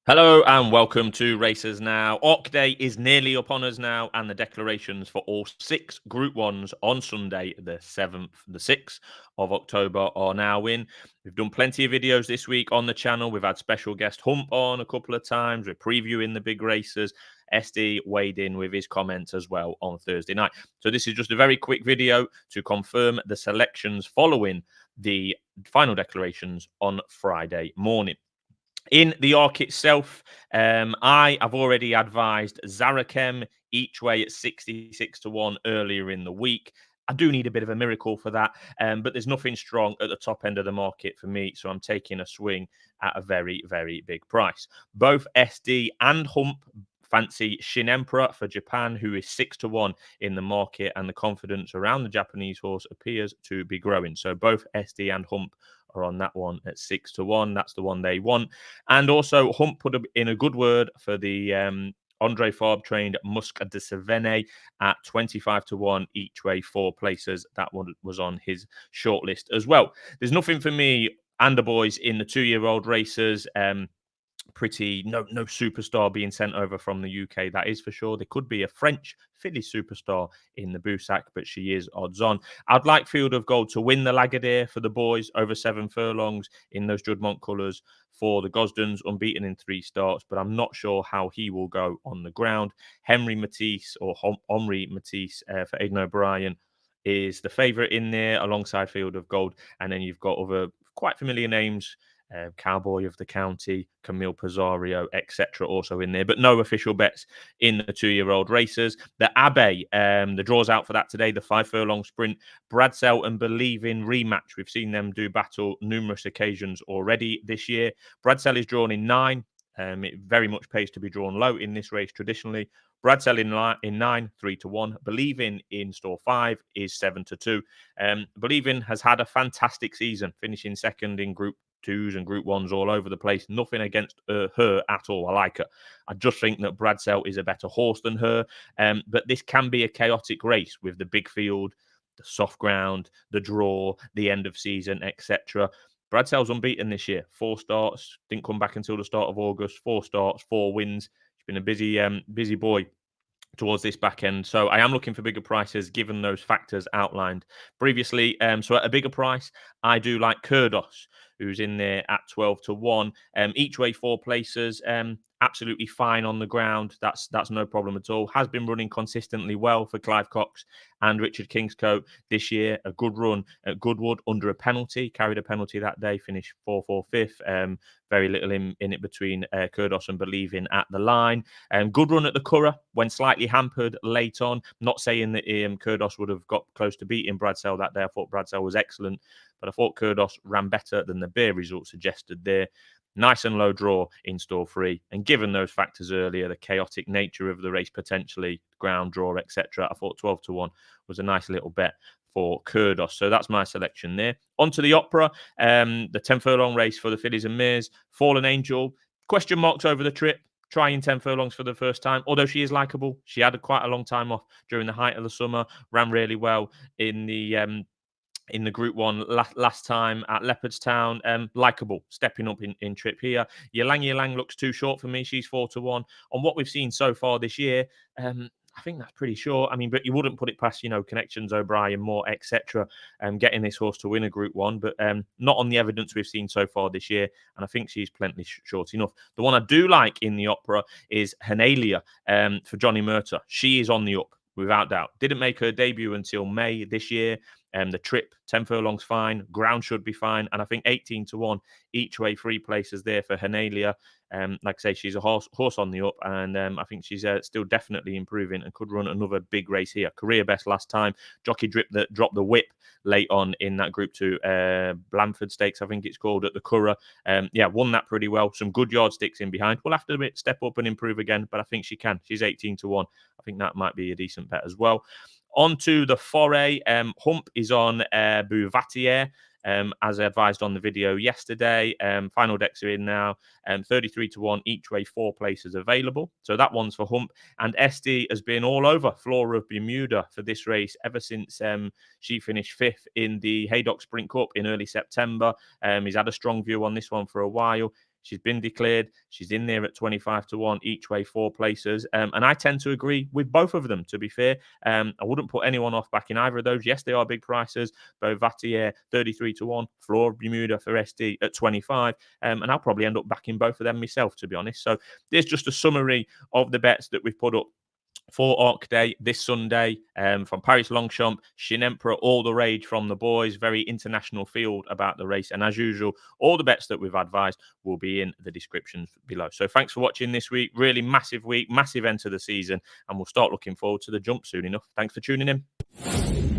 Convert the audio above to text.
Hello and welcome to Racers Now. Orc Day is nearly upon us now, and the declarations for all 6 Group 1s on Sunday, the 6th of October, are now in. We've done plenty of videos this week on the channel. We've had special guest Hump on a couple of times. We're previewing the big races. SD weighed in with his comments as well on Thursday night. So this is just a very quick video to confirm the selections following the final declarations on Friday morning. In the ARC itself, I have already advised Zarakem each way at 66 to 1 earlier in the week. I do need a bit of a miracle for that, but there's nothing strong at the top end of the market for me, so I'm taking a swing at a very, very big price. Both SD and Hump fancy Shin Emperor for Japan, who is 6 to 1 in the market, and the confidence around the Japanese horse appears to be growing. So both SD and Hump are on that one at 6 to 1. That's the one they want. And also, Hump put in a good word for the Andre Fabre trained Mqse de Sevigne at 25 to 1 each way, 4 places. That one was on his shortlist as well. There's nothing for me and the boys in the 2-year-old racers. No superstar being sent over from the UK, that is for sure. There could be a French filly superstar in the Boussac, but she is odds on. I'd like Field of Gold to win the Lagardère for the boys over 7 furlongs in those Judmont colours for the Gosdens, unbeaten in 3 starts, but I'm not sure how he will go on the ground. Henry Matisse or Omri Matisse for Aidan O'Brien is the favourite in there alongside Field of Gold, and then you've got other quite familiar names. Cowboy of the County, Camille Pizarro, etc. also in there, but no official bets in the 2-year-old racers. The Abbaye, the draw's out for that today, the 5 furlong sprint. Bradsell and Believe in rematch. We've seen them do battle numerous occasions already this year. Bradsell is drawn in 9. It very much pays to be drawn low in this race traditionally. Bradsell in 9, 3 to 1. Believing in store 5 is 7 to 2. Believing has had a fantastic season, finishing second in Group 2s and Group 1s all over the place. Nothing against her at all. I like her. I just think that Bradsell is a better horse than her. But this can be a chaotic race with the big field, the soft ground, the draw, the end of season, etc. Bradsell's unbeaten this year. 4 starts, didn't come back until the start of August. 4 starts, 4 wins. He's been a busy boy towards this back end. So I am looking for bigger prices given those factors outlined previously. So at a bigger price, I do like Kurdos, who's in there at 12 to 1. Each way 4 places. Absolutely fine on the ground. That's no problem at all. Has been running consistently well for Clive Cox and Richard Kingscote this year. A good run at Goodwood under a penalty. Carried a penalty that day. Finished 4-4-5th. Very little in it between Kurdos and Believing at the line. Good run at the Curragh when slightly hampered late on. Not saying that Kurdos would have got close to beating Bradsell that day. I thought Bradsell was excellent, but I thought Kurdos ran better than the bare result suggested there. Nice and low draw in store 3. And given those factors earlier, the chaotic nature of the race potentially, ground draw, etc., I thought 12 to 1 was a nice little bet for Kurdos. So that's my selection there. On to the Opera, the 10 furlong race for the fillies and mares. Fallen Angel, question marks over the trip. Trying 10 furlongs for the first time, although she is likeable. She had quite a long time off during the height of the summer, ran really well in the Group 1 last time at Leopardstown. Likeable, stepping up in trip here. Ylang looks too short for me. She's 4 to 1. On what we've seen so far this year, I think that's pretty short. I mean, but you wouldn't put it past, Connections, O'Brien, Moore, etc. Getting this horse to win a Group 1, but not on the evidence we've seen so far this year. And I think she's plenty short enough. The one I do like in the Opera is Hanilia for Johnny Murtagh. She is on the up, without doubt. Didn't make her debut until May this year. The trip, 10 furlongs fine, ground should be fine, and I think 18 to 1 each way, 3 places there for Hanilia. Like I say, she's a horse on the up, and I think she's still definitely improving and could run another big race here. Career best last time. Jockey dropped the whip late on in that Group 2 Blandford Stakes, I think it's called, at the Curragh. Won that pretty well. Some good yardsticks in behind. We'll have to step up and improve again, but I think she can. She's 18 to 1. I think that might be a decent bet as well. On to the Foret. Hump is on Beauvatier, as I advised on the video yesterday. Final decks are in now. 33 to 1 each way, 4 places available. So that one's for Hump. And SD has been all over Flora of Bermuda for this race ever since she finished 5th in the Haydock Sprint Cup in early September. He's had a strong view on this one for a while. She's been declared. She's in there at 25 to 1, each way 4 places. And I tend to agree with both of them, to be fair. I wouldn't put anyone off backing either of those. Yes, they are big prices. Beauvatier, 33 to 1. Flora, Bermuda for SD at 25. And I'll probably end up backing both of them myself, to be honest. So there's just a summary of the bets that we've put up for Arc Day this Sunday, from Paris Longchamp, Shin Emperor, all the rage from the boys. Very international field about the race. And as usual, all the bets that we've advised will be in the description below. So thanks for watching this week. Really massive week, massive end to the season. And we'll start looking forward to the jump soon enough. Thanks for tuning in.